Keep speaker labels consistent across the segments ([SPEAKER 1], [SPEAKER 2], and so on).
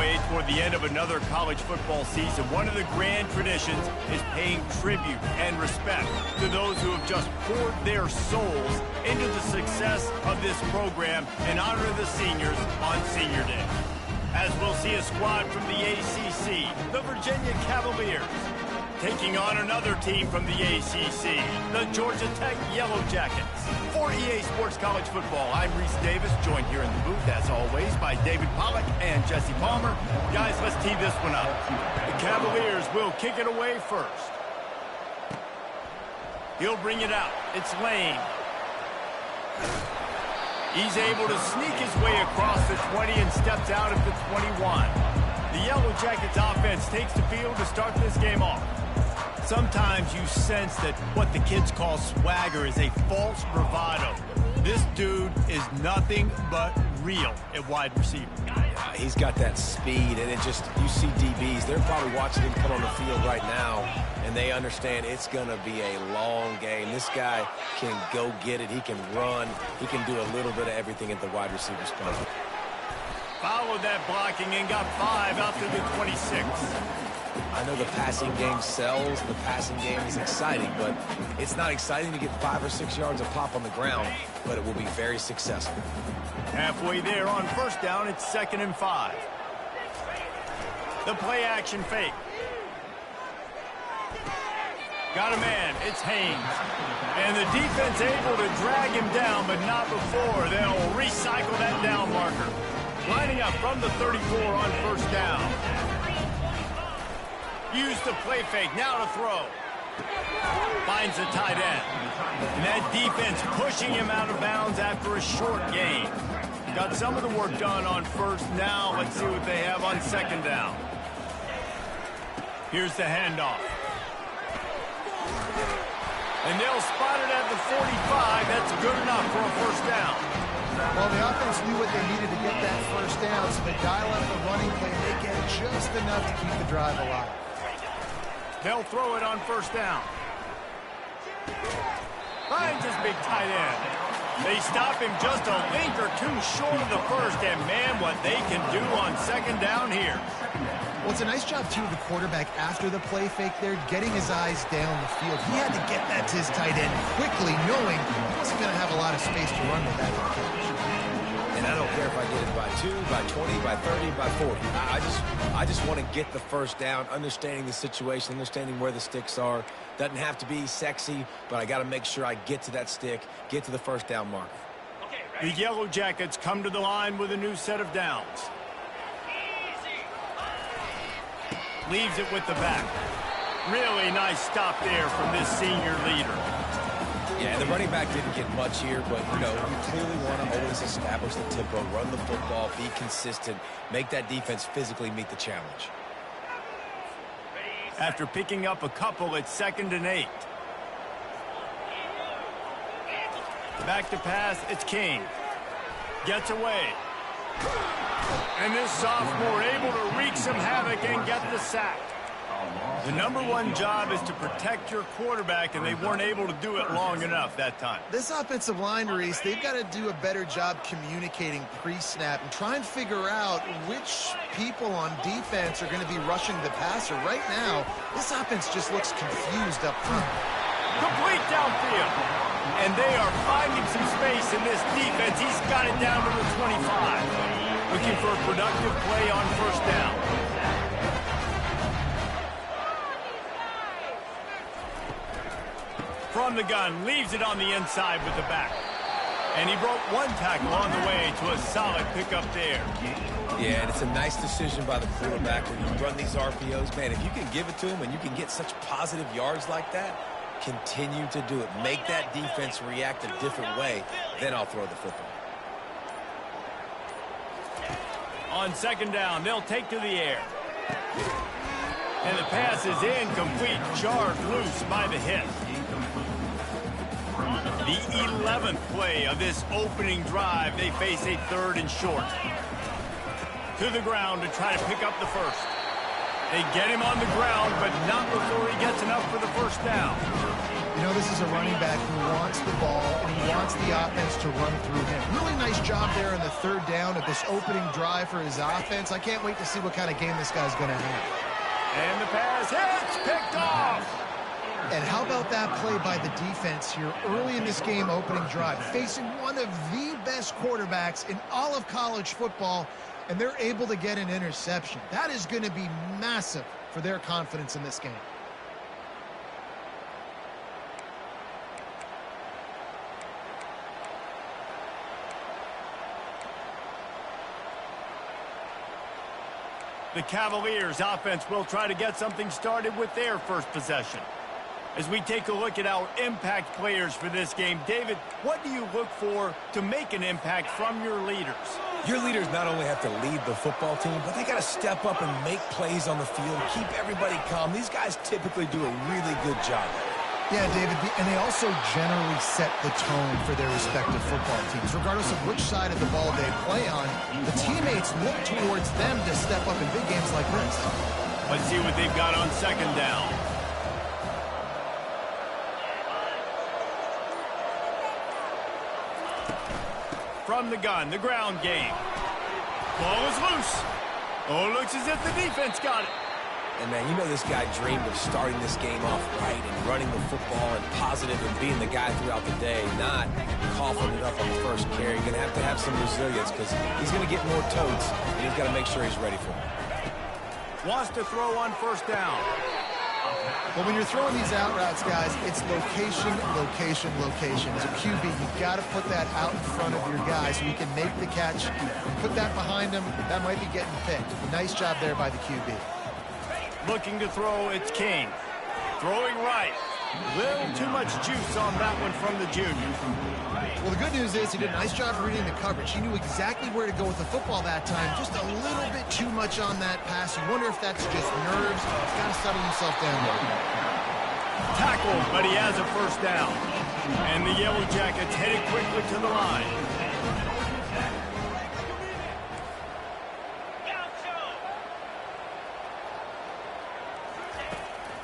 [SPEAKER 1] way toward the end of another college football season. One of the grand traditions is paying tribute and respect to those who have just poured their souls into the success of this program and honor the seniors on Senior Day. As we'll see a squad from the ACC, the Virginia Cavaliers, taking on another team from the ACC, the Georgia Tech Yellow Jackets. For EA Sports College Football, I'm Reese Davis, joined here in the booth, as always, by David Pollack and Jesse Palmer. Guys, let's tee this one up. The Cavaliers will kick it away first. He'll bring it out. It's Lane. He's able to sneak his way across the 20 and steps out at the 21. The Yellow Jackets offense takes the field to start this game off. Sometimes you sense that what the kids call swagger is a false bravado. This dude is nothing but real at wide receiver.
[SPEAKER 2] Yeah, he's got that speed, and it just, you see DBs, they're probably watching him come on the field right now, and they understand it's going to be a long game. This guy can go get it. He can run. He can do a little bit of everything at the wide receiver spot.
[SPEAKER 1] Followed that blocking and got 5 out to the 26.
[SPEAKER 2] I know the passing game sells, the passing game is exciting, but it's not exciting to get 5 or 6 yards of pop on the ground, but it will be very successful.
[SPEAKER 1] Halfway there on first down, it's 2nd and 5. The play action fake. Got a man, it's Haynes. And the defense able to drag him down, but not before. They'll recycle that down marker. Lining up from the 34 on first down. Use the play fake, now to throw. Finds the tight end. And that defense pushing him out of bounds after a short gain. Got some of the work done on first. Now let's see what they have on 2nd down. Here's the handoff. And they'll spot it at the 45. That's good enough for a first down.
[SPEAKER 3] Well, the offense knew what they needed to get that first down, so they dial up the running play, and they get just enough to keep the drive alive.
[SPEAKER 1] They'll throw it on first down. Finds his big tight end. They stop him just a link or two short of the first, and man, what they can do on 2nd down here.
[SPEAKER 3] Well, it's a nice job, too, of the quarterback after the play fake there, getting his eyes down the field. He had to get that to his tight end quickly, knowing he wasn't going to have a lot of space to run with that catch.
[SPEAKER 2] And I don't care if I get it by 2, by 20, by 30, by 40. I just want to get the first down, understanding the situation, understanding where the sticks are. Doesn't have to be sexy, but I got to make sure I get to that stick, get to the first down marker.
[SPEAKER 1] The Yellow Jackets come to the line with a new set of downs. Leaves it with the back. Really nice stop there from this senior leader.
[SPEAKER 2] Yeah, the running back didn't get much here, but, you know, you clearly want to always establish the tempo, run the football, be consistent, make that defense physically meet the challenge.
[SPEAKER 1] After picking up a couple, it's 2nd and 8. Back to pass, it's King. Gets away. And this sophomore able to wreak some havoc and get the sack. The #1 job is to protect your quarterback, and they weren't able to do it long enough that time.
[SPEAKER 3] This offensive line, Reese, they've got to do a better job communicating pre-snap and try and figure out which people on defense are going to be rushing the passer. Right now, this offense just looks confused up front.
[SPEAKER 1] Complete downfield. And they are finding some space in this defense. He's got it down to the 25. Looking for a productive play on first down. From the gun, leaves it on the inside with the back. And he broke one tackle on the way to a solid pickup there.
[SPEAKER 2] Yeah, and it's a nice decision by the quarterback when you run these RPOs. Man, if you can give it to him and you can get such positive yards like that, continue to do it. Make that defense react a different way. Then I'll throw the football.
[SPEAKER 1] On 2nd down, they'll take to the air. And the pass is incomplete, jarred loose by the hit. The 11th play of this opening drive. They face a 3rd and short. To the ground to try to pick up the first. They get him on the ground, but not before he gets enough for the first down.
[SPEAKER 3] You know, this is a running back who wants the ball and he wants the offense to run through him. Really nice job there in the third down of this opening drive for his offense. I can't wait to see what kind of game this guy's going to have.
[SPEAKER 1] And the pass hits, picked off.
[SPEAKER 3] And how about that play by the defense here early in this game opening drive, facing one of the best quarterbacks in all of college football, and they're able to get an interception. That is going to be massive for their confidence in this game.
[SPEAKER 1] The Cavaliers offense will try to get something started with their first possession. As we take a look at our impact players for this game, David, what do you look for to make an impact from your leaders?
[SPEAKER 2] Your leaders not only have to lead the football team, but they got to step up and make plays on the field, keep everybody calm. These guys typically do a really good job.
[SPEAKER 3] Yeah, David, and they also generally set the tone for their respective football teams. Regardless of which side of the ball they play on, the teammates look towards them to step up in big games like this.
[SPEAKER 1] Let's see what they've got on second down. From the gun, the ground game. Ball is loose. Oh, looks as if the defense got it.
[SPEAKER 2] And, man, you know this guy dreamed of starting this game off right and running the football and positive and being the guy throughout the day, not coughing it up on the first carry. You're going to have some resilience because he's going to get more totes, and he's got to make sure he's ready for it.
[SPEAKER 1] Wants to throw on first down.
[SPEAKER 3] Well, when you're throwing these out routes, guys, it's location, location, location. As a QB, you've got to put that out in front of your guy so you can make the catch. Put that behind him. That might be getting picked. Nice job there by the QB.
[SPEAKER 1] Looking to throw, it's King. Throwing right. Little too much juice on that one from the junior.
[SPEAKER 3] Well, the good news is he did a nice job reading the coverage. He knew exactly where to go with the football that time. Just a little bit too much on that pass. You wonder if that's just nerves. He's got to settle himself down there.
[SPEAKER 1] Tackled, but he has a first down. And the Yellow Jackets headed quickly to the line.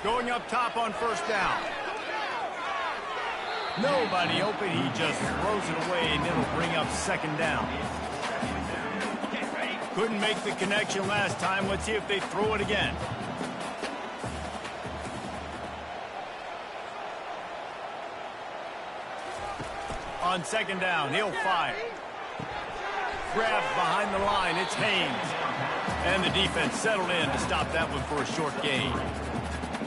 [SPEAKER 1] Going up top on first down. Nobody open. He just throws it away, and it'll bring up second down. Couldn't make the connection last time. Let's see if they throw it again. On second down, he'll fire. Grabbed behind the line. It's Haynes. And the defense settled in to stop that one for a short gain.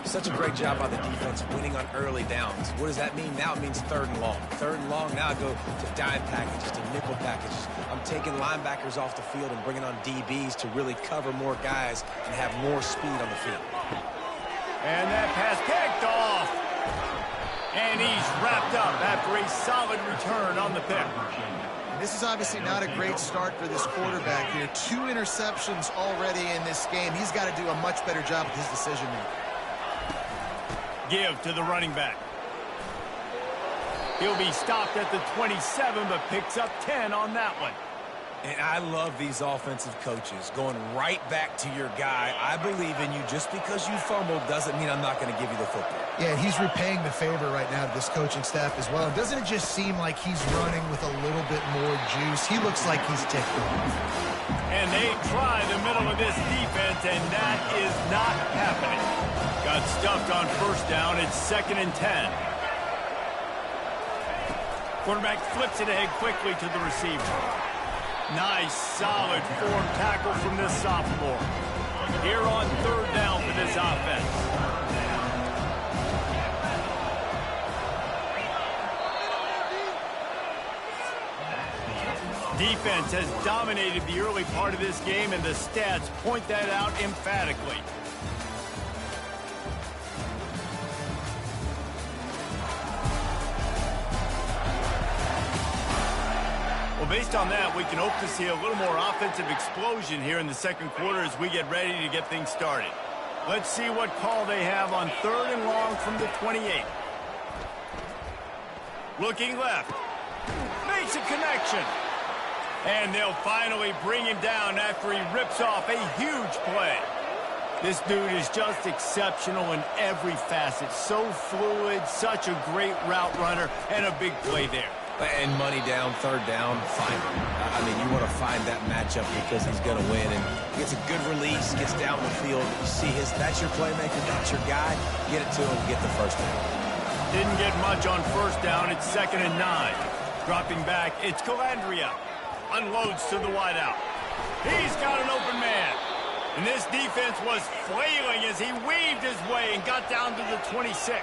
[SPEAKER 2] Such a great job by the defense winning on early downs. What does that mean? Now it means third and long. Third and long, now I go to dime packages, to nickel packages. I'm taking linebackers off the field and bringing on DBs to really cover more guys and have more speed on the field.
[SPEAKER 1] And that pass picked off. And he's wrapped up after a solid return on the pick.
[SPEAKER 3] This is obviously not a great start for this quarterback here. 2 interceptions already in this game. He's got to do a much better job with his decision-making.
[SPEAKER 1] Give to the running back. He'll be stopped at the 27, but picks up 10 on that one.
[SPEAKER 2] And I love these offensive coaches going right back to your guy. I believe in you. Just because you fumbled doesn't mean I'm not going to give you the football.
[SPEAKER 3] Yeah, he's repaying the favor right now to this coaching staff as well. Doesn't it just seem like he's running with a little bit more juice? He looks like he's ticked off.
[SPEAKER 1] And they try the middle of this defense, and that is not happening. Got stuffed on first down. It's 2nd and 10. Quarterback flips it ahead quickly to the receiver. Nice, solid form tackle from this sophomore. Here on third down for this offense. Defense has dominated the early part of this game, and the stats point that out emphatically. Well, based on that, we can hope to see a little more offensive explosion here in the second quarter as we get ready to get things started. Let's see what call they have on third and long from the 28. Looking left. Makes a connection. And they'll finally bring him down after he rips off a huge play. This dude is just exceptional in every facet. So fluid, such a great route runner, and a big play there.
[SPEAKER 2] And money down, third down, fine. I mean, you want to find that matchup because he's going to win. And gets a good release, gets down the field. You see that's your playmaker, that's your guy. Get it to him, get the first down.
[SPEAKER 1] Didn't get much on first down. It's 2nd and 9. Dropping back, it's Calandria. Unloads to the wideout. He's got an open man. And this defense was flailing as he weaved his way and got down to the 26.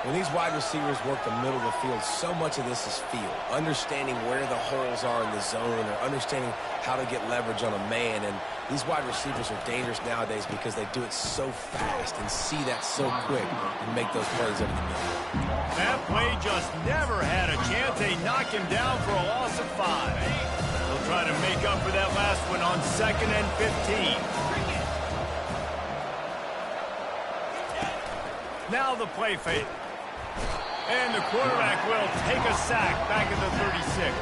[SPEAKER 2] When these wide receivers work the middle of the field, so much of this is feel. Understanding where the holes are in the zone or understanding how to get leverage on a man. And these wide receivers are dangerous nowadays because they do it so fast and see that so quick and make those plays over the middle.
[SPEAKER 1] That play just never had a chance. They knock him down for a loss of 5. They'll try to make up for that last one on 2nd and 15. Now the play fake. And the quarterback will take a sack back at the 36.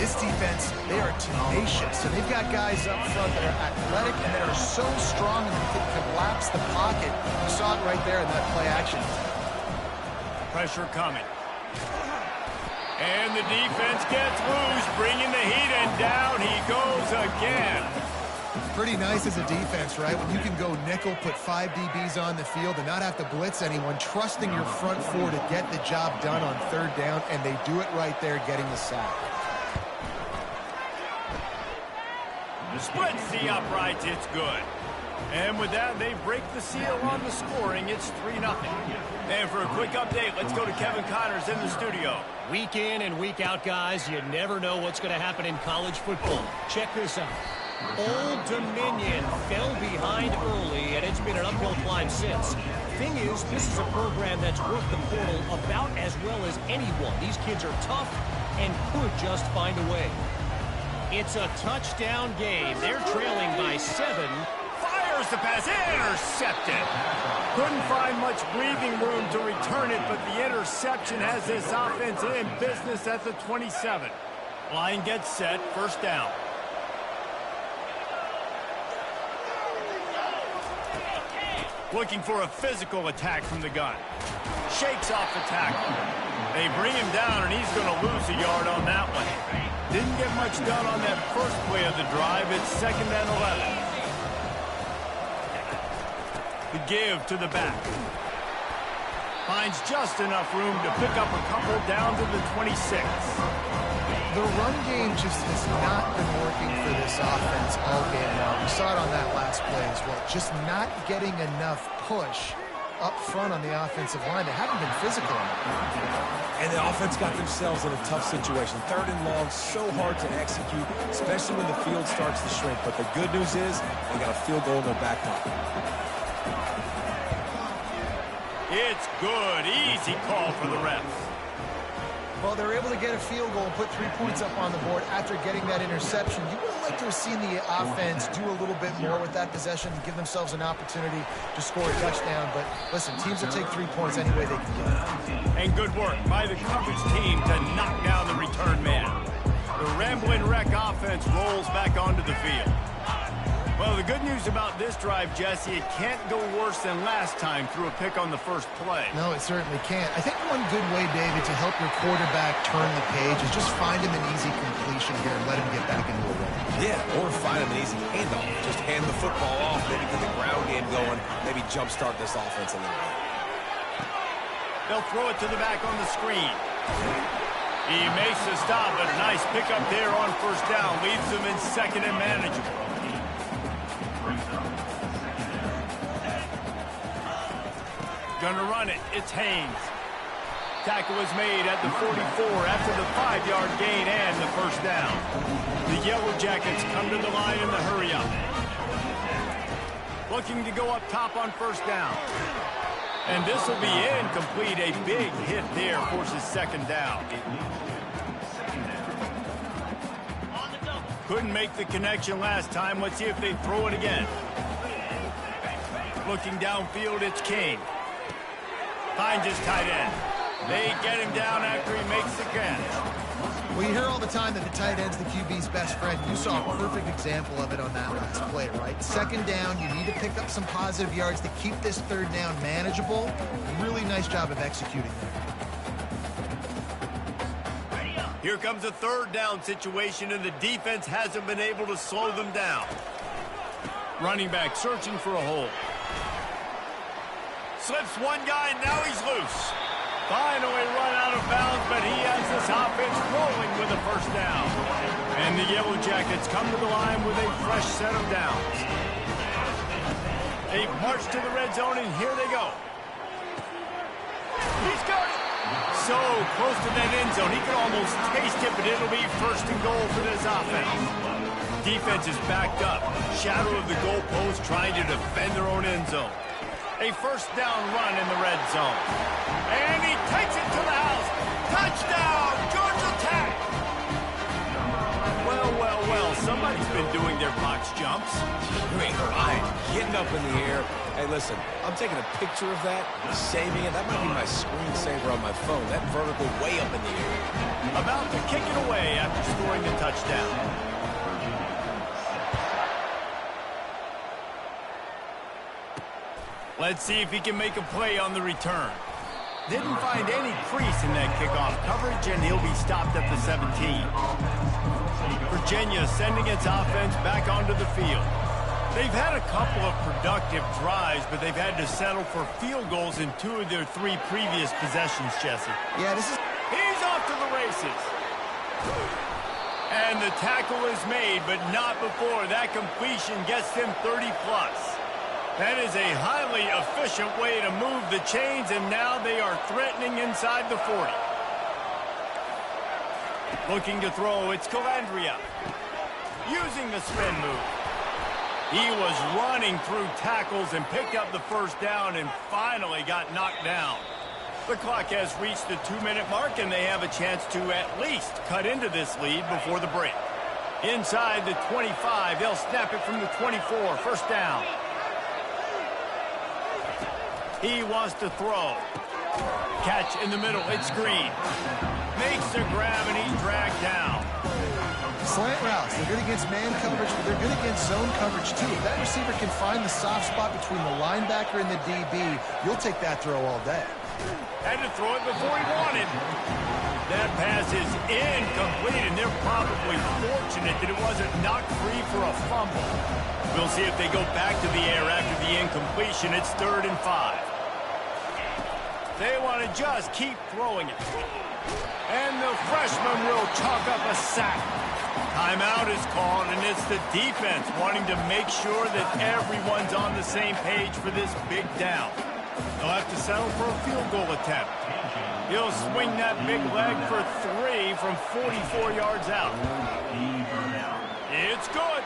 [SPEAKER 3] This defense, they are tenacious, and they've got guys up front that are athletic and that are so strong and that can collapse the pocket. You saw it right there in that play action.
[SPEAKER 1] Pressure coming. And the defense gets loose, bringing the heat, and down he goes again.
[SPEAKER 3] Pretty nice as a defense, right? When you can go nickel, put 5 DBs on the field and not have to blitz anyone, trusting your front 4 to get the job done on 3rd down, and they do it right there, getting the sack.
[SPEAKER 1] Splits the uprights, it's good. And with that, they break the seal on the scoring. It's 3-0. And for a quick update, let's go to Kevin Connors in the studio.
[SPEAKER 4] Week in and week out, guys, you never know what's going to happen in college football. Check this out. Old Dominion fell behind early, and it's been an uphill climb since. Thing is, this is a program that's worked the portal about as well as anyone. These kids are tough and could just find a way. It's a touchdown game. They're trailing by 7.
[SPEAKER 1] Fires the pass, intercepted. Couldn't find much breathing room to return it, but the interception has this offense in business at the 27. Line gets set, first down. Looking for a physical attack from the gun. Shakes off the tackle. They bring him down, and he's going to lose a yard on that one. Didn't get much done on that first play of the drive. It's 2nd and 11. The give to the back. Finds just enough room to pick up a couple down to the 26.
[SPEAKER 3] The run game just has not been working for this offense all game long. We saw it on that last play as well. Just not getting enough push up front on the offensive line. They haven't been physical enough.
[SPEAKER 2] And the offense got themselves in a tough situation. 3rd and long, so hard to execute, especially when the field starts to shrink. But the good news is they got a field goal in their back pocket.
[SPEAKER 1] It's good. Easy call for the refs.
[SPEAKER 3] Well, they're able to get a field goal and put 3 points up on the board after getting that interception. You would have liked to have seen the offense do a little bit more with that possession, give themselves an opportunity to score a touchdown. But listen, teams will take 3 points any way they can get it.
[SPEAKER 1] And good work by the coverage team to knock down the return man. The Ramblin' Wreck offense rolls back onto the field. Well, the good news about this drive, Jesse, it can't go worse than last time through a pick on the first play.
[SPEAKER 3] No, it certainly can't. I think one good way, David, to help your quarterback turn the page is just find him an easy completion here and let him get back into a run.
[SPEAKER 2] Yeah, or find him an easy handoff. Just hand the football off, maybe get the ground game going, maybe jumpstart this offense a little bit.
[SPEAKER 1] They'll throw it to the back on the screen. He makes the stop, but a nice pickup there on first down. Leaves them in 2nd and manageable. Gonna run it. It's Haynes. Tackle was made at the 44 after the 5-yard gain and the first down. The Yellow Jackets come to the line in the hurry up. Looking to go up top on first down. And this will be incomplete. A big hit there forces 2nd down. Couldn't make the connection last time. Let's see if they throw it again. Looking downfield, it's King. Finds his tight end. They get him down after he makes the catch.
[SPEAKER 3] Well, you hear all the time that the tight end's the QB's best friend. You saw a perfect example of it on that last play, right? Second down, you need to pick up some positive yards to keep this third down manageable. Really nice job of executing there.
[SPEAKER 1] Here comes a third down situation, and the defense hasn't been able to slow them down. Running back searching for a hole. Slips one guy, and now he's loose. Finally run out of bounds, but he has this offense rolling with a first down. And the Yellow Jackets come to the line with a fresh set of downs. They march to the red zone, and here they go. He's got it. So close to that end zone, he could almost taste it, but it'll be first and goal for this offense. Defense is backed up. Shadow of the goalpost trying to defend their own end zone. A first down run in the red zone. And he takes it to the house. Touchdown, Georgia Tech! Well, somebody's been doing their box jumps.
[SPEAKER 2] You ain't lying. Getting up in the air. Hey, listen, I'm taking a picture of that, saving it. That might be my screensaver on my phone. That vertical way up in the air.
[SPEAKER 1] About to kick it away after scoring the touchdown. Let's see if he can make a play on the return. Didn't find any crease in that kickoff coverage, and he'll be stopped at the 17. Virginia sending its offense back onto the field. They've had a couple of productive drives, but they've had to settle for field goals in 2 of their 3 previous possessions, Jesse.
[SPEAKER 3] Yeah, this is...
[SPEAKER 1] He's off to the races. And the tackle is made, but not before that completion gets them 30-plus. That is a highly efficient way to move the chains, and now they are threatening inside the 40. Looking to throw, it's Calandria. Using the spin move. He was running through tackles and picked up the first down and finally got knocked down. The clock has reached the 2-minute mark, and they have a chance to at least cut into this lead before the break. Inside the 25, they'll snap it from the 24, first down. He wants to throw. Catch in the middle, it's Green. Makes the grab, and he's dragged down.
[SPEAKER 3] Slant routes, they're good against man coverage, but they're good against zone coverage too. If that receiver can find the soft spot between the linebacker and the DB, you'll take that throw all day.
[SPEAKER 1] Had to throw it before he wanted. That pass is incomplete, and they're probably fortunate that it wasn't knocked free for a fumble. We'll see if they go back to the air after the incompletion. It's 3rd and 5. They want to just keep throwing it. And the freshman will chalk up a sack. Timeout is called, and it's the defense wanting to make sure that everyone's on the same page for this big down. They'll have to settle for a field goal attempt. He'll swing that big leg for 3 from 44 yards out. It's good.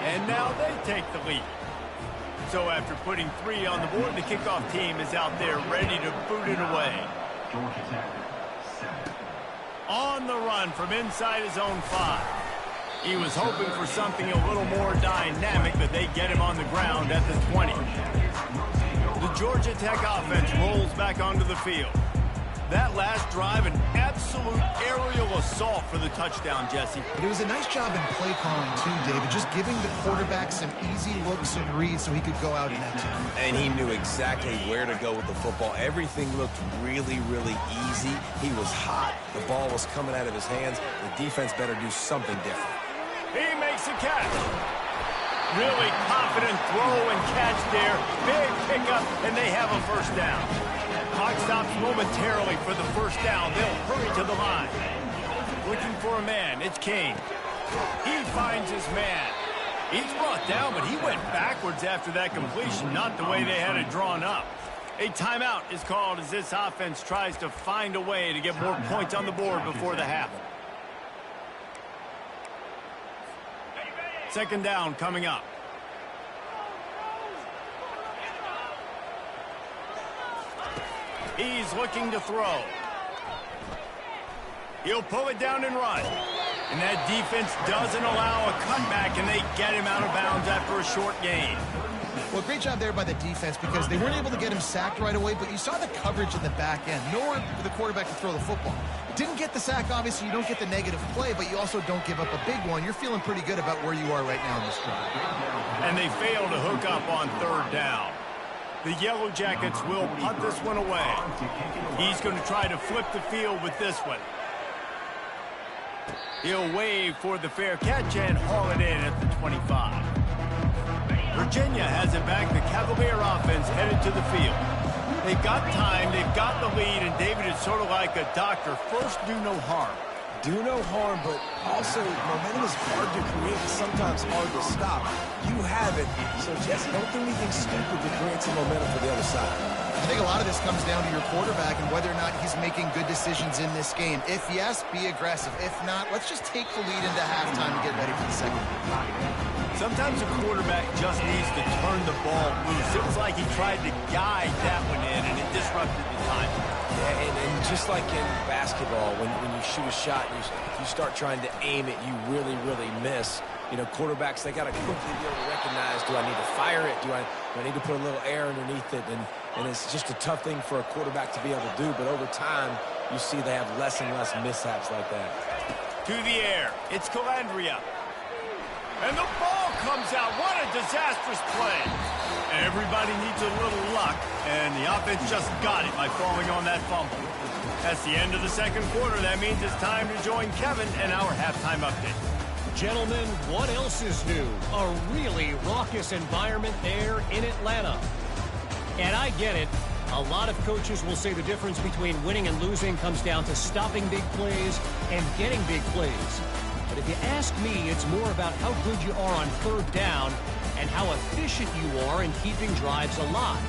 [SPEAKER 1] And now they take the lead. So after putting 3 on the board, the kickoff team is out there ready to boot it away. On the run from inside his own 5. He was hoping for something a little more dynamic, but they get him on the ground at the 20. The Georgia Tech offense rolls back onto the field. That last drive, an absolute aerial assault for the touchdown, Jesse.
[SPEAKER 3] But it was a nice job in play calling too, David, just giving the quarterback some easy looks and reads so he could go out and execute.
[SPEAKER 2] And he knew exactly where to go with the football. Everything looked really, really easy. He was hot. The ball was coming out of his hands. The defense better do something different.
[SPEAKER 1] He makes a catch. Really confident throw and catch there. Big pickup, and they have a first down. Clock stops momentarily for the first down. They'll hurry to the line. Looking for a man. It's Kane. He finds his man. He's brought down, but he went backwards after that completion, not the way they had it drawn up. A timeout is called as this offense tries to find a way to get more points on the board before the half. Second down coming up. He's looking to throw. He'll pull it down and run. And that defense doesn't allow a cutback, and they get him out of bounds after a short gain.
[SPEAKER 3] Well, great job there by the defense because they weren't able to get him sacked right away, but you saw the coverage in the back end. Nowhere for the quarterback to throw the football. Didn't get the sack, obviously. You don't get the negative play, but you also don't give up a big one. You're feeling pretty good about where you are right now in this drive.
[SPEAKER 1] And they fail to hook up on third down. The Yellow Jackets will punt this one away. He's going to try to flip the field with this one. He'll wave for the fair catch and haul it in at the 25. Virginia has it back. The Cavalier offense headed to the field. They've got time, they've got the lead, and David is sort of like a doctor. First, do no harm.
[SPEAKER 2] Do no harm, but also momentum is hard to create, sometimes hard to stop. You have it, so just don't do anything stupid to create some momentum for the other side.
[SPEAKER 3] I think a lot of this comes down to your quarterback and whether or not he's making good decisions in this game. If yes, be aggressive. If not, let's just take the lead into halftime and get ready for the second half.
[SPEAKER 1] Sometimes a quarterback just needs to turn the ball loose. It was like he tried to guide that one in, and it disrupted the time.
[SPEAKER 2] Yeah, and just like in basketball, when you shoot a shot, you start trying to aim it, you really, really miss. You know, quarterbacks, they got to quickly be able to recognize, do I need to fire it? Do I need to put a little air underneath it? And it's just a tough thing for a quarterback to be able to do. But over time, you see they have less and less mishaps like that.
[SPEAKER 1] To the air, it's Calandria. And the ball comes out. What a disastrous play. Everybody needs a little luck, and the offense just got it by falling on that fumble. That's the end of the second quarter. That means it's time to join Kevin and our halftime update.
[SPEAKER 4] Gentlemen, what else is new? A really raucous environment there in Atlanta. And I get it. A lot of coaches will say the difference between winning and losing comes down to stopping big plays and getting big plays. But if you ask me, it's more about how good you are on third down and how efficient you are in keeping drives alive.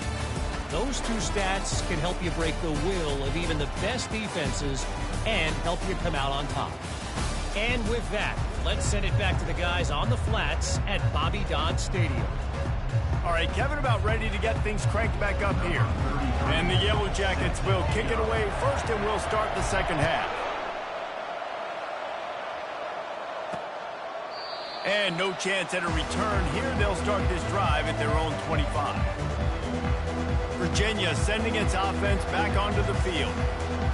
[SPEAKER 4] Those two stats can help you break the will of even the best defenses and help you come out on top. And with that, let's send it back to the guys on the flats at Bobby Dodd Stadium.
[SPEAKER 1] All right, Kevin about ready to get things cranked back up here. And the Yellow Jackets will kick it away first, and we'll start the second half. And no chance at a return here. They'll start this drive at their own 25. Virginia sending its offense back onto the field.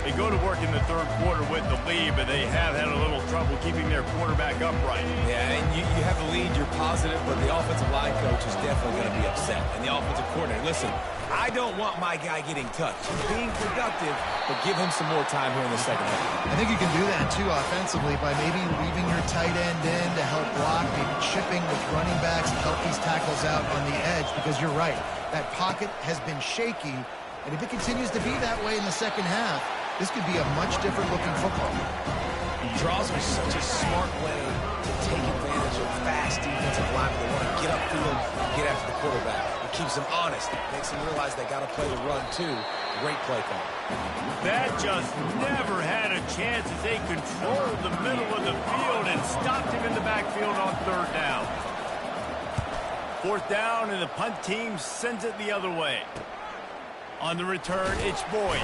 [SPEAKER 1] They go to work in the third quarter with the lead, but they have had a little trouble keeping their quarterback upright.
[SPEAKER 2] Yeah, and you have the lead, you're positive, but the offensive line coach is definitely going to be upset. And the offensive coordinator, listen, I don't want my guy getting touched. He's being productive, but give him some more time here in the second half.
[SPEAKER 3] I think you can do that, too, offensively, by maybe leaving your tight end in to help block, maybe chipping with running backs to help these tackles out on the edge, because you're right. That pocket has been shaky, and if it continues to be that way in the second half, this could be a much different looking football.
[SPEAKER 2] Draws are such a smart way to take advantage of fast defensive linemen that want to get upfield and get after the quarterback. It keeps them honest. It makes them realize they got to play the run, too. Great play call.
[SPEAKER 1] That just never had a chance as they controlled the middle of the field and stopped him in the backfield on third down. Fourth down, and the punt team sends it the other way. On the return, it's Boyd.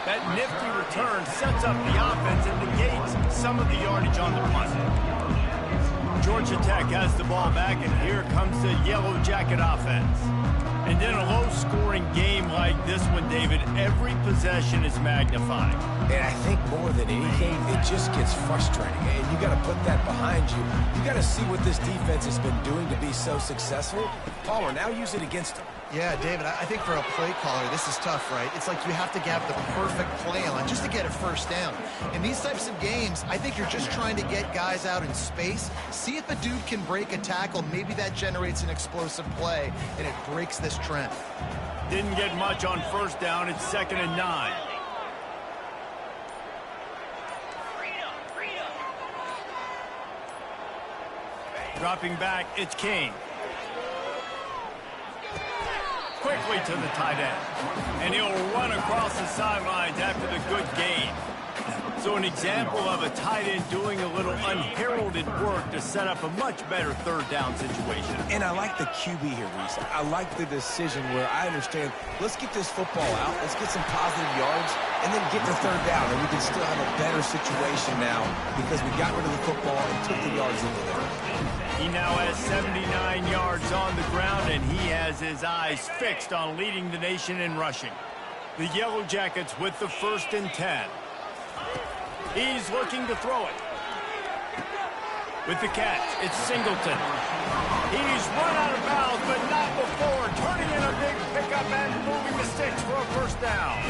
[SPEAKER 1] That nifty return sets up the offense and negates some of the yardage on the punt. Georgia Tech has the ball back, and here comes the Yellow Jacket offense. And in a low-scoring game like this one, David, every possession is magnified.
[SPEAKER 2] And I think more than anything, it just gets frustrating. And you got to put that behind you. You got to see what this defense has been doing to be so successful. Palmer, now use it against them.
[SPEAKER 3] Yeah, David, I think for a play caller, this is tough, right? It's like you have to have the perfect play on just to get a first down. In these types of games, I think you're just trying to get guys out in space, see if a dude can break a tackle. Maybe that generates an explosive play, and it breaks this trend.
[SPEAKER 1] Didn't get much on first down. It's 2nd and 9. Dropping back, it's King. Quickly to the tight end. And he'll run across the sidelines after the good gain. So an example of a tight end doing a little unheralded work to set up a much better third down situation.
[SPEAKER 2] And I like the QB here, Reese. I like the decision where I understand, let's get this football out, let's get some positive yards, and then get the third down, and we can still have a better situation now because we got rid of the football and took the yards into there.
[SPEAKER 1] He now has 79 yards on the ground, and he has his eyes fixed on leading the nation in rushing. The Yellow Jackets with the 1st and 10. He's looking to throw it. With the catch, it's Singleton. He's run out of bounds, but not before turning in a big pickup and moving the sticks for a 1st down.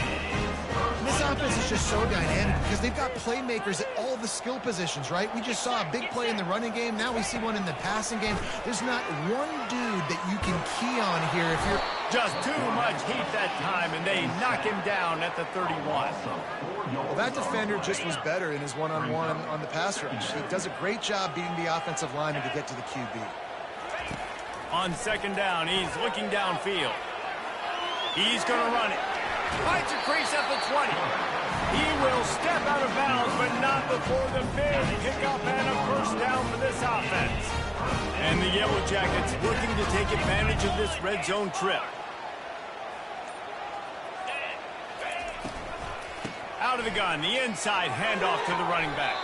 [SPEAKER 3] This offense is just so dynamic because they've got playmakers at all the skill positions, right? We just saw a big play in the running game. Now we see one in the passing game. There's not one dude that you can key on here if you're...
[SPEAKER 1] Just too much heat that time, and they knock him down at the 31.
[SPEAKER 3] Well, that defender just was better in his one-on-one on the pass rush. He does a great job beating the offensive lineman to get to the QB.
[SPEAKER 1] On 2nd down, he's looking downfield. He's going to run it. Finds a crease at the 20. He will step out of bounds, but not before the big pickup and a 1st down for this offense. And the Yellow Jackets looking to take advantage of this red zone trip. Out of the gun, the inside handoff to the running back.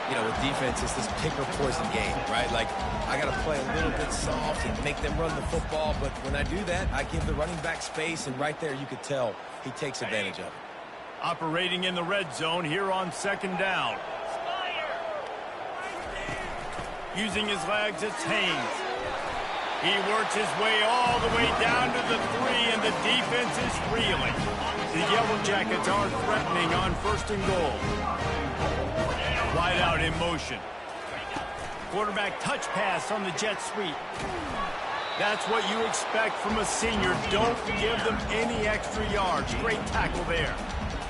[SPEAKER 2] You know, with defense, it's this pick or poison game, right? Like, I got to play a little bit soft and make them run the football, but when I do that, I give the running back space, and right there you could tell he takes advantage of it.
[SPEAKER 1] Operating in the red zone here on 2nd down. Using his legs, it's Haynes. He works his way all the way down to the 3, and the defense is reeling. The Yellow Jackets are threatening on 1st and goal. Wide out in motion. Quarterback touch pass on the jet sweep. That's what you expect from a senior. Don't give them any extra yards. Great tackle there.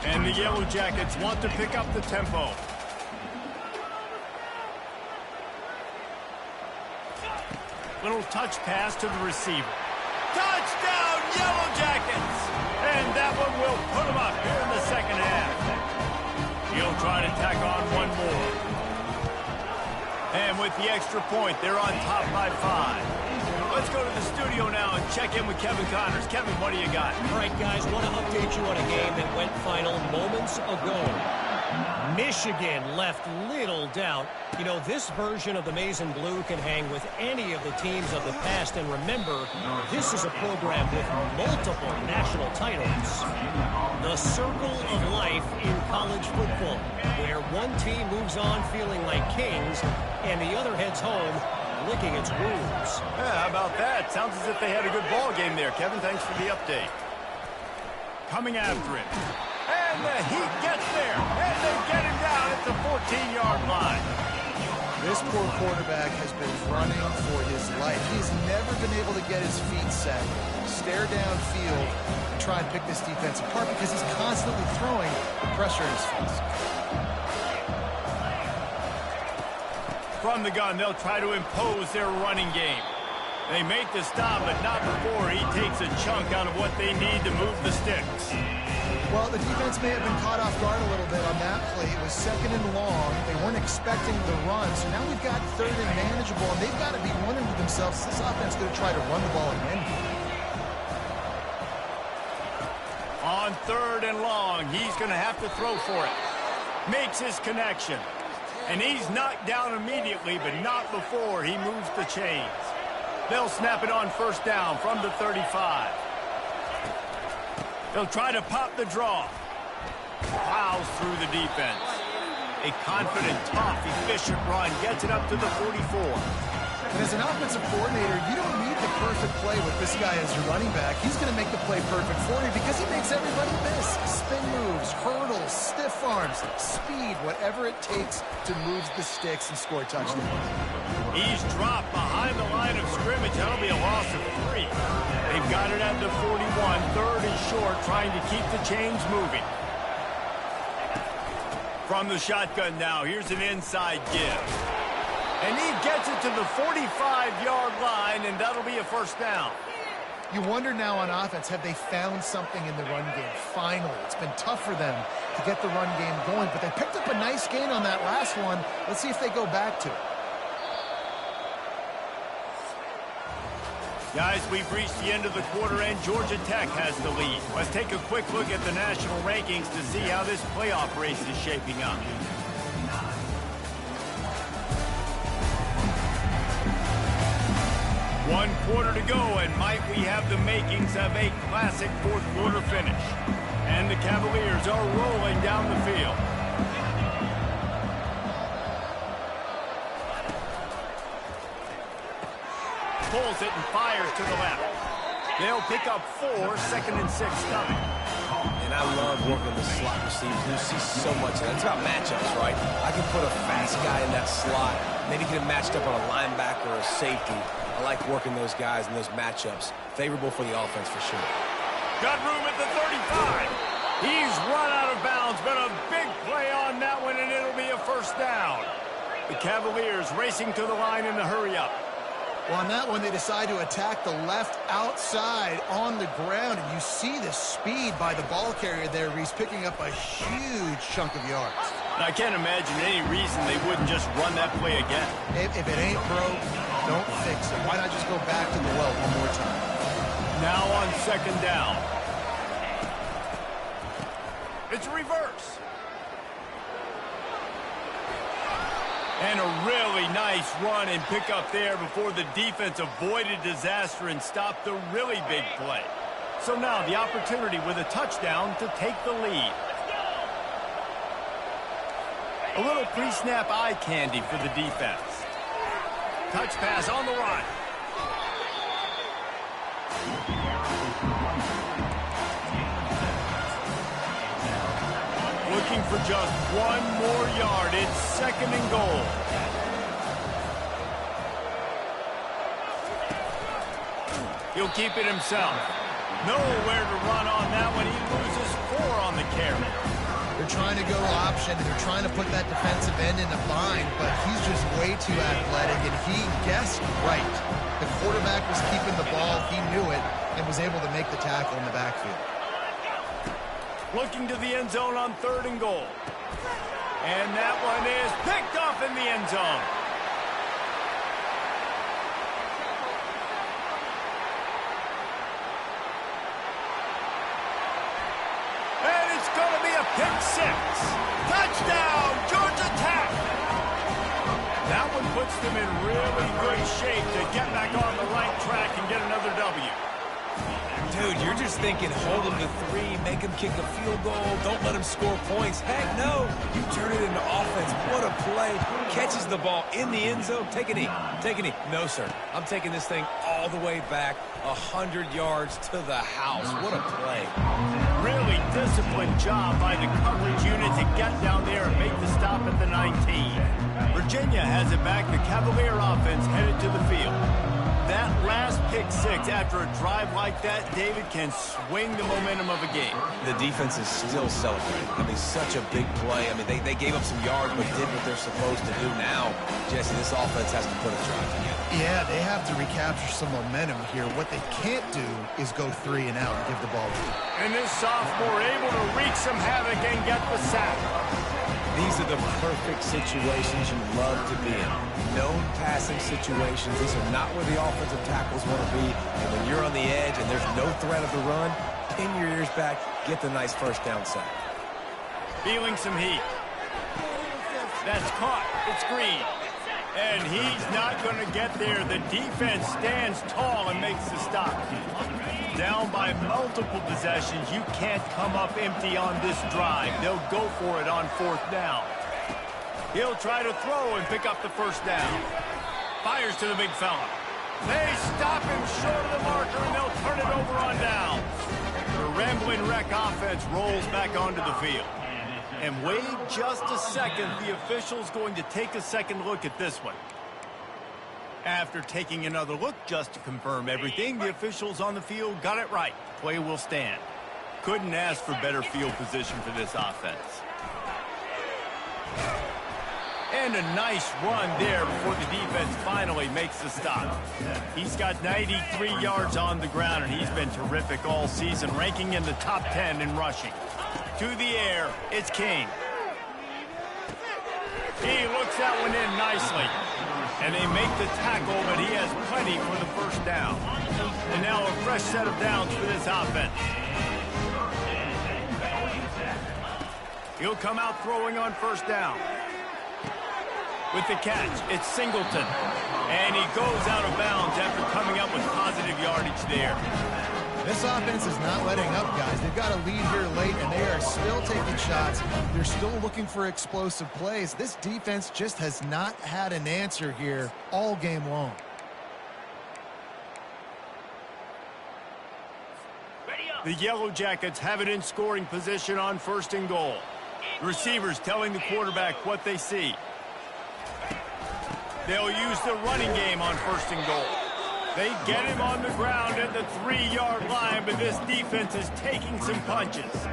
[SPEAKER 1] And the Yellow Jackets want to pick up the tempo. Little touch pass to the receiver. Touchdown, Yellow Jackets! And that one will put them up here in the 2nd half. He'll try to tack on one more. And with the extra point, they're on top by 5. Let's go to the studio now and check in with Kevin Connors. Kevin, what do you got?
[SPEAKER 4] All right, guys, want to update you on a game that went final moments ago. Michigan left little doubt. You know, this version of the Maize and Blue can hang with any of the teams of the past. And remember, this is a program with multiple national titles. The circle of life in college football, where one team moves on feeling like kings and the other heads home licking its wounds.
[SPEAKER 1] Yeah, how about that? Sounds as if they had a good ball game there. Kevin, thanks for the update. Coming after it. And the Heat gets there. And they get him down at the 14-yard line.
[SPEAKER 3] This poor quarterback has been running for his life. He's never been able to get his feet set, stare downfield, and try and pick this defense apart because he's constantly throwing the pressure in his face.
[SPEAKER 1] From the gun, they'll try to impose their running game. They make the stop, but not before he takes a chunk out of what they need to move the sticks.
[SPEAKER 3] Well, the defense may have been caught off guard a little bit on that play. It was 2nd and long. They weren't expecting the run, so now we've got 3rd and manageable, and they've got to be wondering to themselves, is this offense going to try to run the ball again?
[SPEAKER 1] On 3rd and long, he's going to have to throw for it. Makes his connection. And he's knocked down immediately, but not before he moves the chains. They'll snap it on 1st down from the 35. They'll try to pop the draw. Plows through the defense. A confident, tough, efficient run gets it up to the 44.
[SPEAKER 3] And as an offensive coordinator, you don't need the perfect play with this guy as your running back. He's going to make the play perfect for you because he makes everybody miss. Spin moves, hurdles, stiff arms, speed, whatever it takes to move the sticks and score touchdowns.
[SPEAKER 1] He's dropped behind the line of scrimmage. That'll be a loss of 3. They've got it at the 41, 3rd and short, trying to keep the chains moving. From the shotgun now, here's an inside give. And he gets it to the 45-yard line, and that'll be a 1st down.
[SPEAKER 3] You wonder now on offense, have they found something in the run game? Finally, it's been tough for them to get the run game going, but they picked up a nice gain on that last one. Let's see if they go back to it.
[SPEAKER 1] Guys, we've reached the end of the quarter, and Georgia Tech has the lead. Let's take a quick look at the national rankings to see how this playoff race is shaping up. One quarter to go, and might we have the makings of a classic fourth quarter finish. And the Cavaliers are rolling down the field. Pulls it and fires to the left. They'll pick up 4, 2nd and 6 coming.
[SPEAKER 2] And I love working the slot receivers. You see so much of that. It's about matchups, right? I can put a fast guy in that slot, maybe get him matched up on a linebacker or a safety. I like working those guys in those matchups. Favorable for the offense for sure.
[SPEAKER 1] Got room at the 35. He's run out of bounds, but a big play on that one, and it'll be a first down. The Cavaliers racing to the line in the hurry-up.
[SPEAKER 3] Well, on that one, they decide to attack the left outside on the ground, and you see the speed by the ball carrier there. He's picking up a huge chunk of yards.
[SPEAKER 1] I can't imagine any reason they wouldn't just run that play again.
[SPEAKER 3] If it ain't broke, don't fix it. Why not just go back to the well one more time?
[SPEAKER 1] Now on 2nd down. It's a reverse. And a really nice run and pickup there before the defense avoided disaster and stopped the really big play. So now the opportunity with a touchdown to take the lead. A little pre-snap eye candy for the defense. Touch pass on the run. Looking for just 1 more yard. It's 2nd and goal. He'll keep it himself. Nowhere to run on that one. He loses 4 on the carry.
[SPEAKER 3] They're trying to go option, and they're trying to put that defensive end in a bind, but he's just way too athletic, and he guessed right. The quarterback was keeping the ball. He knew it and was able to make the tackle in the backfield.
[SPEAKER 1] Looking to the end zone on 3rd and goal. And that one is picked off in the end zone. And it's going to be a pick 6. Touchdown, Georgia Tech. That one puts them in really good shape to get back on the right track and get another W.
[SPEAKER 2] Dude, you're just thinking, hold him to 3, make him kick a field goal, don't let him score points. Heck no, you turn it into offense. What a play. Catches the ball in the end zone. Take a knee. Take a knee. No, sir. I'm taking this thing all the way back 100 yards to the house. What a play.
[SPEAKER 1] Really disciplined job by the coverage unit to get down there and make the stop at the 19. Virginia has it back. The Cavalier offense headed to the field. That last pick 6 after a drive like that, David, can swing the momentum of a game.
[SPEAKER 2] The defense is still celebrating. I mean, such a big play. I mean, they gave up some yards but did what they're supposed to do. Now, Jesse, this offense has to put a drive together.
[SPEAKER 3] Yeah, they have to recapture some momentum here. What they can't do is go 3 and out and give the ball away.
[SPEAKER 1] And this sophomore able to wreak some havoc and get the sack.
[SPEAKER 2] These are the perfect situations you love to be in. Known passing situations. These are not where the offensive tackles want to be. And when you're on the edge and there's no threat of the run, pin your ears back, get the nice first down sack.
[SPEAKER 1] Feeling some heat. That's caught. It's Green. And he's not going to get there. The defense stands tall and makes the stop. Down by multiple possessions. You can't come up empty on this drive. They'll go for it on 4th down. He'll try to throw and pick up the first down. Fires to the big fella. They stop him short of the marker, and they'll turn it over on downs. The rambling wreck offense rolls back onto the field. And wait just a second. The official's going to take a second look at this one. After taking another look just to confirm everything, the officials on the field got it right. Play will stand. Couldn't ask for better field position for this offense. And a nice run there before the defense finally makes the stop. He's got 93 yards on the ground, and he's been terrific all season, ranking in the top 10 in rushing. To the air, it's King. He looks that one in nicely. And they make the tackle, but he has plenty for the first down. And now a fresh set of downs for this offense. He'll come out throwing on first down. With the catch, it's Singleton. And he goes out of bounds after coming up with positive yardage there.
[SPEAKER 3] This offense is not letting up, guys. They've got a lead here late, and they are still taking shots. They're still looking for explosive plays. This defense just has not had an answer here all game long.
[SPEAKER 1] The Yellow Jackets have it in scoring position on first and goal. The receivers telling the quarterback what they see. They'll use the running game on first and goal. They get him on the ground at the 3-yard line, but this defense is taking some punches.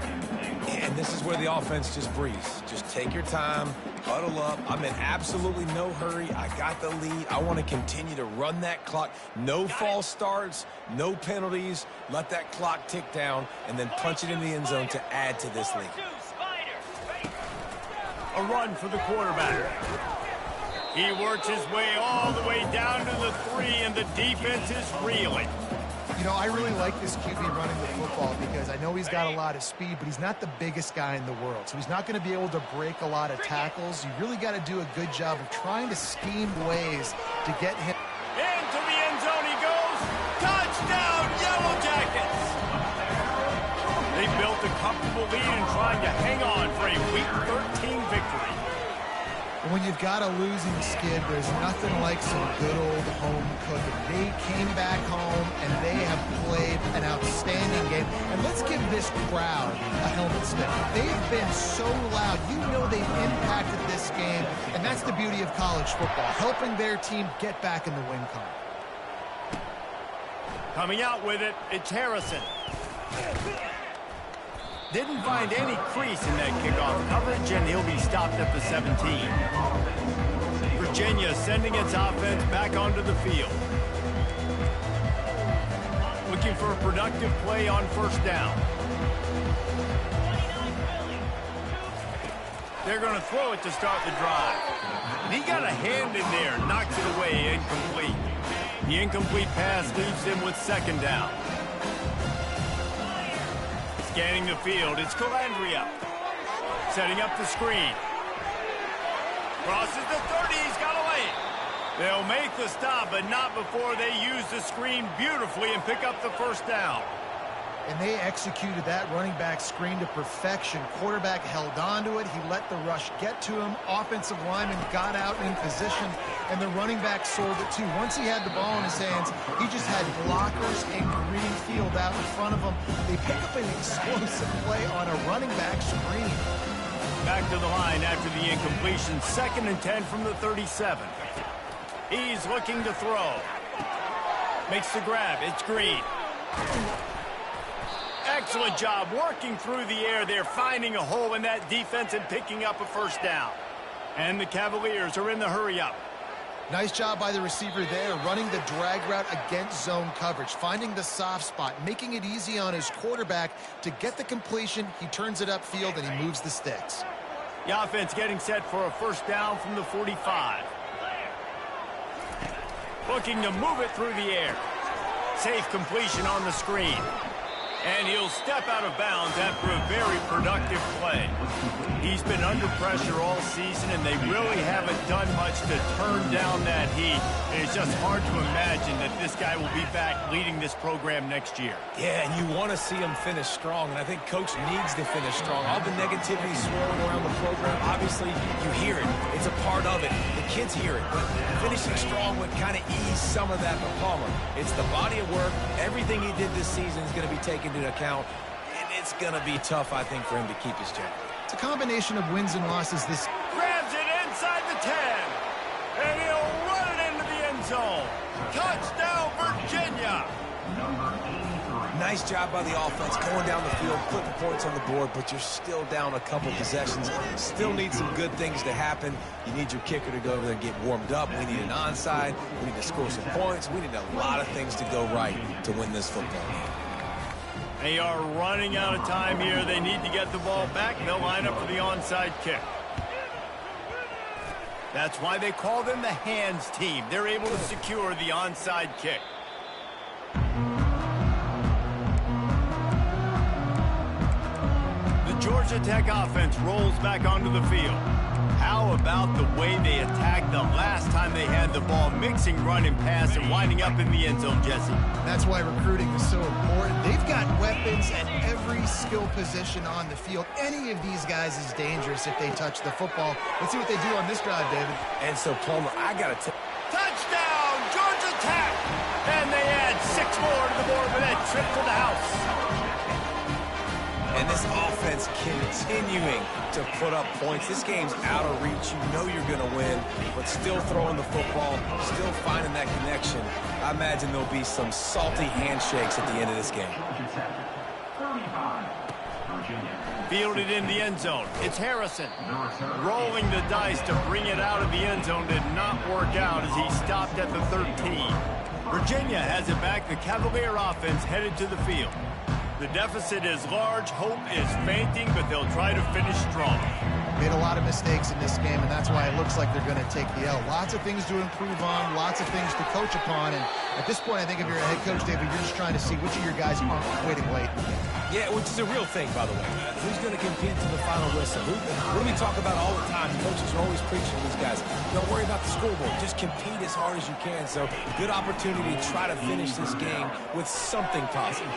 [SPEAKER 2] And this is where the offense just breathes. Just take your time, huddle up. I'm in absolutely no hurry. I got the lead. I want to continue to run that clock. No false starts, no penalties. Let that clock tick down, and then punch it in the end zone to add to this lead.
[SPEAKER 1] A run for the quarterback. He works his way all the way down to the 3, and the defense is reeling.
[SPEAKER 3] You know, I really like this QB running the football because I know he's got a lot of speed, but he's not the biggest guy in the world. So he's not going to be able to break a lot of tackles. You really got to do a good job of trying to scheme ways to get him.
[SPEAKER 1] Into the end zone he goes. Touchdown, Yellow Jackets. They built a comfortable lead and trying to hang on for a Week 13 victory.
[SPEAKER 3] When you've got a losing skid, there's nothing like some good old home cooking. They came back home, and they have played an outstanding game. And let's give this crowd a helmet stick. They've been so loud. You know they've impacted this game, and that's the beauty of college football, helping their team get back in the win column.
[SPEAKER 1] Coming out with it, it's Harrison. Didn't find any crease in that kickoff coverage, and he'll be stopped at the 17. Virginia sending its offense back onto the field. Looking for a productive play on first down. They're going to throw it to start the drive. And he got a hand in there, knocks it away, incomplete. The incomplete pass leaves him with second down. Scanning the field, it's Calandria. Setting up the screen. Crosses the 30, he's got a lane. They'll make the stop, but not before they use the screen beautifully and pick up the first down.
[SPEAKER 3] And they executed that running back screen to perfection. Quarterback held on to it. He let the rush get to him. Offensive lineman got out in position, and the running back sold it too. Once he had the ball in his hands, he just had blockers and green field out in front of him. They pick up an explosive play on a running back screen.
[SPEAKER 1] Back to the line after the incompletion. 2nd and 10 from the 37. He's looking to throw. Makes the grab. It's Green. Excellent job working through the air there, finding a hole in that defense and picking up a first down. And the Cavaliers are in the hurry-up.
[SPEAKER 3] Nice job by the receiver there, running the drag route against zone coverage, finding the soft spot, making it easy on his quarterback to get the completion. He turns it upfield, and he moves the sticks.
[SPEAKER 1] The offense getting set for a first down from the 45. Looking to move it through the air. Safe completion on the screen. And he'll step out of bounds after a very productive play. He's been under pressure all season, and they really haven't done much to turn down that heat. And it's just hard to imagine that this guy will be back leading this program next year.
[SPEAKER 2] Yeah, and you want to see him finish strong, and I think Coach needs to finish strong. All the negativity swirling around the program, obviously you hear it. It's a part of it. The kids hear it. But finishing strong would kind of ease some of that for Palmer. It's the body of work. Everything he did this season is going to be taken into account, and it's going to be tough, I think, for him to keep his job.
[SPEAKER 3] It's a combination of wins and losses. This
[SPEAKER 1] grabs it inside the 10, and he'll run it into the end zone. Touchdown, Virginia.
[SPEAKER 2] Nice job by the offense going down the field, putting points on the board, but you're still down a couple possessions. Still need some good things to happen. You need your kicker to go over there and get warmed up. We need an onside. We need to score some points. We need a lot of things to go right to win this football game.
[SPEAKER 1] They are running out of time here. They need to get the ball back. They'll line up for the onside kick. That's why they call them the hands team. They're able to secure the onside kick. The Georgia Tech offense rolls back onto the field. How about the way they attacked the last time they had the ball, mixing run and pass and winding up in the end zone, Jesse?
[SPEAKER 3] That's why recruiting is so important. They've got weapons at every skill position on the field. Any of these guys is dangerous if they touch the football. Let's see what they do on this drive, David.
[SPEAKER 2] And so, Plummer, I got to tell
[SPEAKER 1] Touchdown, Georgia Tech! And they add 6 more to the board with that trip to the house.
[SPEAKER 2] And this offense continuing to put up points. This game's out of reach. You know you're going to win, but still throwing the football, still finding that connection. I imagine there'll be some salty handshakes at the end of this game.
[SPEAKER 1] Fielded in the end zone. It's Harrison. Rolling the dice to bring it out of the end zone did not work out as he stopped at the 13. Virginia has it back. The Cavalier offense headed to the field. The deficit is large, hope is fainting, but they'll try to finish strong.
[SPEAKER 3] Made a lot of mistakes in this game, and that's why it looks like they're going to take the L. Lots of things to improve on, lots of things to coach upon, and at this point, I think if you're a head coach, David, you're just trying to see which of your guys aren't quitting late.
[SPEAKER 2] Yeah, which is a real thing, by the way. Who's going to compete to the final whistle? What do we talk about all the time? Coaches are always preaching to these guys. Don't worry about the scoreboard. Just compete as hard as you can. So, good opportunity to try to finish this game with something positive.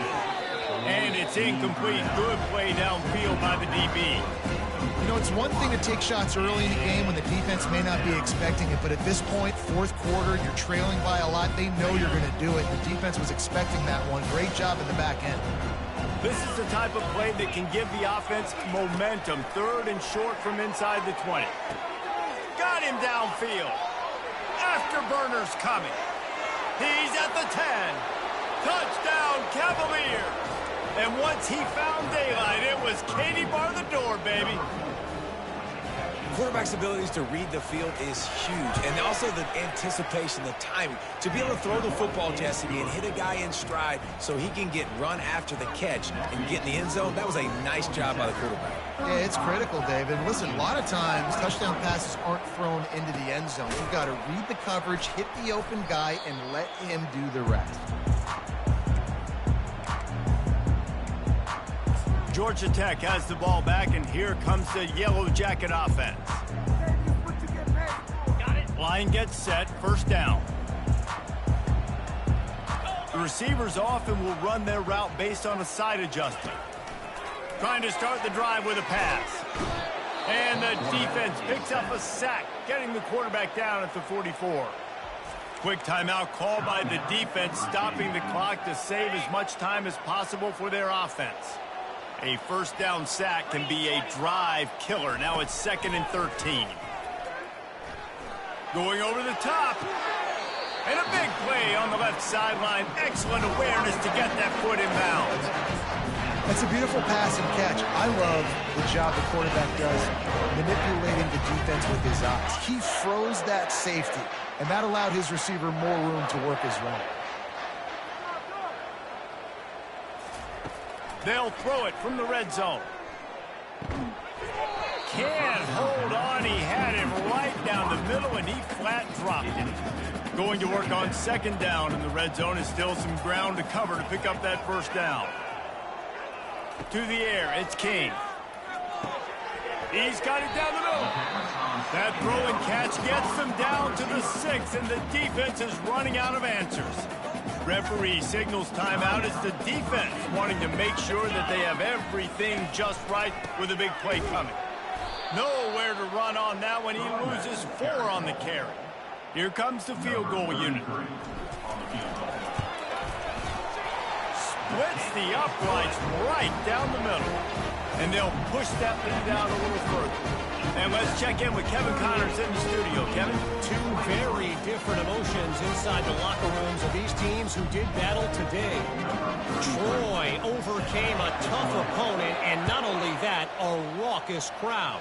[SPEAKER 1] And it's incomplete. Good play downfield by the DB.
[SPEAKER 3] You know, it's one thing to take shots early in the game when the defense may not be expecting it, but at this point, fourth quarter, you're trailing by a lot. They know you're going to do it. The defense was expecting that one. Great job in the back end.
[SPEAKER 1] This is the type of play that can give the offense momentum. Third and short from inside the 20. Got him downfield. Afterburner's coming. He's at the 10. Touchdown, Cavalier. And once he found daylight, it was Katie bar the door, baby.
[SPEAKER 2] Quarterback's abilities to read the field is huge. And also the anticipation, the timing. To be able to throw the football, Jesse, and hit a guy in stride so he can get run after the catch and get in the end zone, that was a nice job by the quarterback.
[SPEAKER 3] Yeah, it's critical, David. Listen, a lot of times, touchdown passes aren't thrown into the end zone. You've got to read the coverage, hit the open guy, and let him do the rest.
[SPEAKER 1] Georgia Tech has the ball back, and here comes the Yellow Jacket offense. Got it. Line gets set, first down. The receivers often will run their route based on a side adjustment. Trying to start the drive with a pass. And the defense picks up a sack, getting the quarterback down at the 44. Quick timeout called by the defense, stopping the clock to save as much time as possible for their offense. A first down sack can be a drive killer. Now it's 2nd and 13. Going over the top. And a big play on the left sideline. Excellent awareness to get that foot in bounds.
[SPEAKER 3] That's a beautiful pass and catch. I love the job the quarterback does manipulating the defense with his eyes. He froze that safety, and that allowed his receiver more room to work his run.
[SPEAKER 1] They'll throw it from the red zone. Can't hold on. He had him right down the middle, and he flat dropped it. Going to work on 2nd down in the red zone is still some ground to cover to pick up that first down. To the air, it's King. He's got it down the middle. That throw and catch gets them down to the 6, and the defense is running out of answers. Referee signals timeout. It's the defense wanting to make sure that they have everything just right with a big play coming. Nowhere to run on that one. He loses 4 on the carry. Here comes the field goal unit. Splits the uprights right down the middle. And they'll push that lead out a little further. And let's check in with Kevin Connors in the studio. Kevin?
[SPEAKER 4] Two very different emotions inside the locker rooms of these teams who did battle today. Troy overcame a tough opponent, and not only that, a raucous crowd.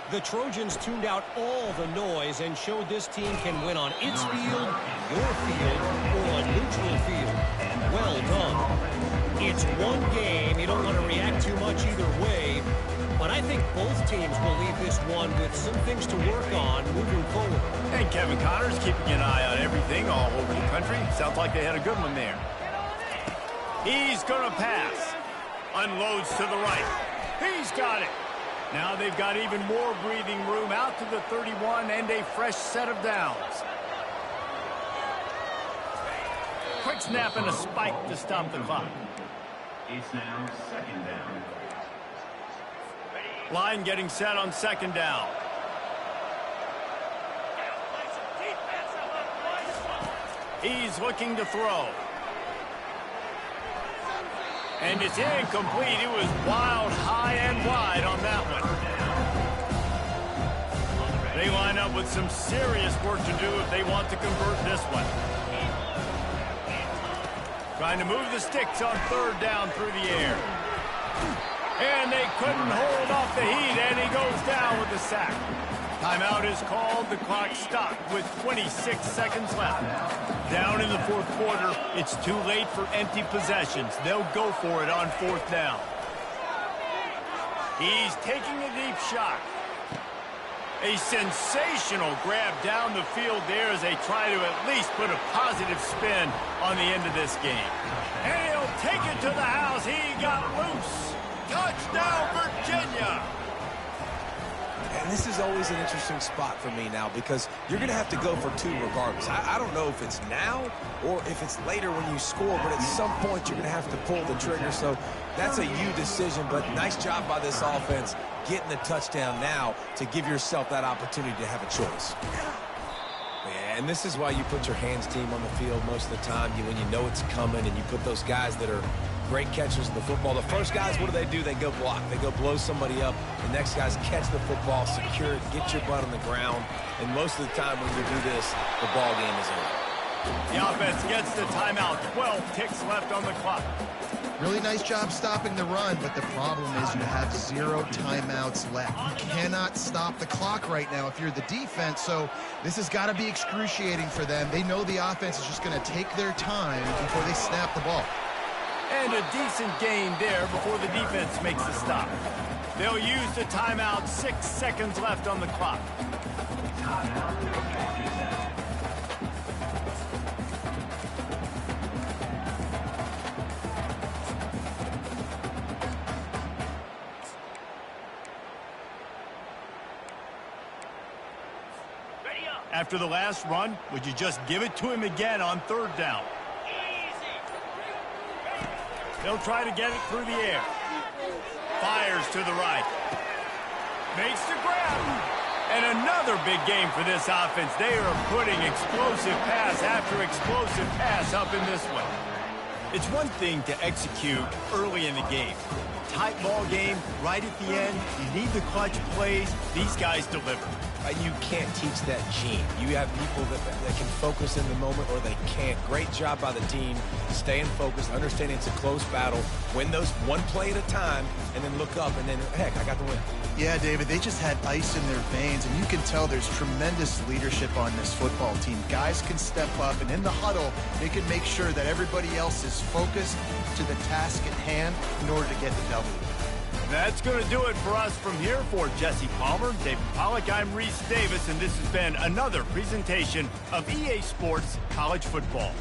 [SPEAKER 4] The Trojans tuned out all the noise and showed this team can win on its field, your field, or a neutral field. Well done. It's one game. You don't want to react too much either way. But I think both teams will leave this one with some things to work on moving forward.
[SPEAKER 1] And Kevin Connors keeping an eye on everything all over the country. Sounds like they had a good one there. He's going to pass. Unloads to the right. He's got it. Now they've got even more breathing room out to the 31 and a fresh set of downs. Quick snap and a spike to stop the clock.
[SPEAKER 5] It's now second down.
[SPEAKER 1] Line getting set on second down. He's looking to throw. And it's incomplete. It was wild, high, and wide on that one. They line up with some serious work to do if they want to convert this one. Trying to move the sticks on third down through the air. And they couldn't hold off the heat, and he goes down with the sack. Timeout is called. The clock stopped with 26 seconds left. Down in the fourth quarter, it's too late for empty possessions. They'll go for it on fourth down. He's taking a deep shot. A sensational grab down the field there as they try to at least put a positive spin on the end of this game. And he'll take it to the house. He got loose. Touchdown, Virginia!
[SPEAKER 2] And this is always an interesting spot for me now because you're going to have to go for two regardless. I don't know if it's now or if it's later when you score, but at some point you're going to have to pull the trigger. So that's a you decision, but nice job by this offense getting the touchdown now to give yourself that opportunity to have a choice. And this is why you put your hands team on the field most of the time. When you know it's coming and you put those guys that are great catchers of the football. The first guys, what do? They go block. They go blow somebody up. The next guys catch the football, secure it, get your butt on the ground. And most of the time when you do this, the ball game is over.
[SPEAKER 1] The offense gets the timeout. 12 ticks left on the clock.
[SPEAKER 3] Really nice job stopping the run, but the problem is you have 0 timeouts left. You cannot stop the clock right now if you're the defense, so this has got to be excruciating for them. They know the offense is just going to take their time before they snap the ball.
[SPEAKER 1] And a decent gain there before the defense makes the stop. They'll use the timeout. 6 seconds left on the clock. After the last run, would you just give it to him again on third down? They'll try to get it through the air. Fires to the right. Makes the grab. And another big game for this offense. They are putting explosive pass after explosive pass up in this one. It's one thing to execute early in the game. Tight ball game, right at the end. You need the clutch plays. These guys deliver.
[SPEAKER 2] You can't teach that gene. You have people that can focus in the moment or they can't. Great job by the team, staying focused, understanding it's a close battle, win those one play at a time, and then look up, and then, heck, I got the win.
[SPEAKER 3] Yeah, David, they just had ice in their veins, and you can tell there's tremendous leadership on this football team. Guys can step up, and in the huddle, they can make sure that everybody else is focused to the task at hand in order to get the W.
[SPEAKER 1] That's going to do it for us from here. For Jesse Palmer, David Pollack, I'm Reese Davis, and this has been another presentation of EA Sports College Football.